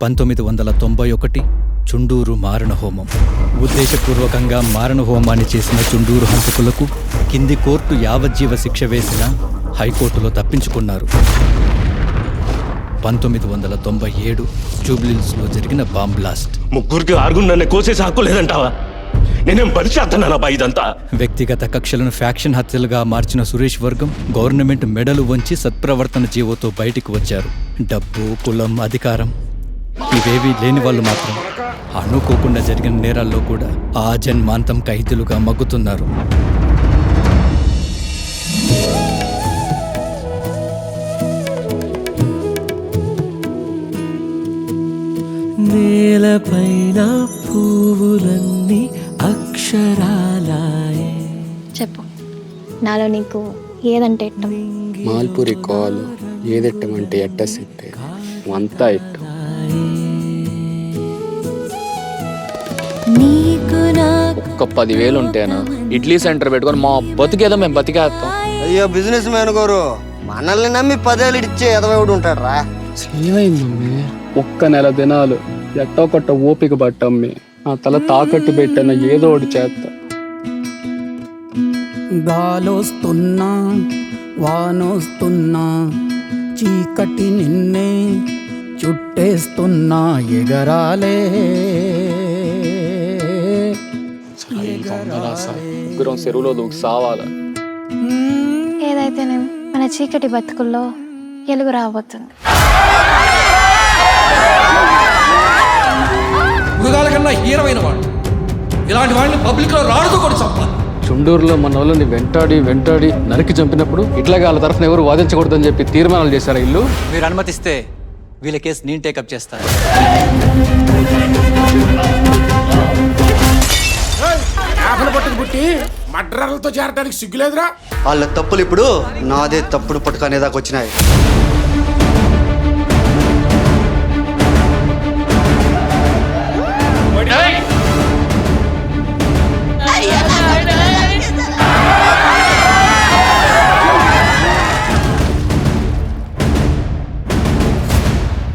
1991 చుండూరు మారణహోమం. ఉద్దేశపూర్వకంగా మారణహోమాన్ని చేసిన చుండూరు హంతకులకు కింది కోర్టు యావజ్జీవ శిక్ష వేసిన హైకోర్టులో తప్పించుకున్నారు. 1997 జూబ్లీహిల్స్లో జరిగిన బాంబ్ బ్లాస్ట్. ముగ్గురికి ఆరుగురు కోసేసి హక్కు లేదంటావా? నేనేం పరిచేస్తున్నానబ్బా ఇదంతా. వ్యక్తిగత కక్షలను ఫ్యాక్షన్ హత్యలుగా మార్చిన సురేష్ వర్గం గవర్నమెంట్ మెడలు వంచి సత్ప్రవర్తన జీవోతో బయటికి వచ్చారు. డబ్బు, కులం, అధికారం ఇవేవీ లేని వాళ్ళు మాత్రం అనుకోకుండా జరిగిన నేరాల్లో కూడా ఆ జన్మాంతం ఖైదీలుగా మగ్గుతున్నారు. నేలపైన పువ్వులన్నీ అక్షరాలాయే. చెప్పు, నాలో నీకు ఏదంటే ఇష్టం? మాల్పూరి కాలు ఏదెట్టమంటే ఎట్ట సిట్టే అంతా ఇట్టు. ఒక్క 10,000 ఉంటేనా ఇడ్లీ సెంటర్ పెట్టుకొని మా బతికేదో మేము బతికేస్తాం. అయ్యో బిజినెస్ మ్యాన్ గారు, మనల్ని నమ్మి 10 ఏళ్ళు ఇచ్చే ఎదవడు ఉంటాడు రా. ఏమైందమ్మి? ఒక్క నెల దినాలు ఎట్టో కొట్ట ఓపిక పట్టమ్మి. ఆ తల తాకట్టు పెట్టిన ఏదో ఒకటి చేస్తా. గాలోస్తున్నా వానోస్తున్నా చీకటి నిన్నే చుట్టేస్తున్నా ఎగరాలే. ముగ్గురం చెరువులో దూకి సావాల. ఏదైతే నేను మన చీకటి బతుకుల్లో ఎలుగు రాబోతుంది. మృగాల కన్నా హీరమైన వాడు ఇలాంటి వాళ్ళని పబ్లిక్ లో రాడుతూ కూడా చంపాలి. చుండూరులో మన వాళ్ళని వెంటాడి నరికి చంపినప్పుడు ఇట్లాగా వాళ్ళ తరఫున ఎవరు వాదించకూడదని చెప్పి తీర్మానాలు చేశారు ఇల్లు. మీరు అనుమతిస్తే వీళ్ళ కేసు నేను టేకప్ చేస్తాను. పుట్టి మడ్రాలతో చేరడానికి సిగ్గులేదురా. వాళ్ళ తప్పులు ఇప్పుడు నాదే తప్పుడు పట్టుకనేదాకా వచ్చినాయి.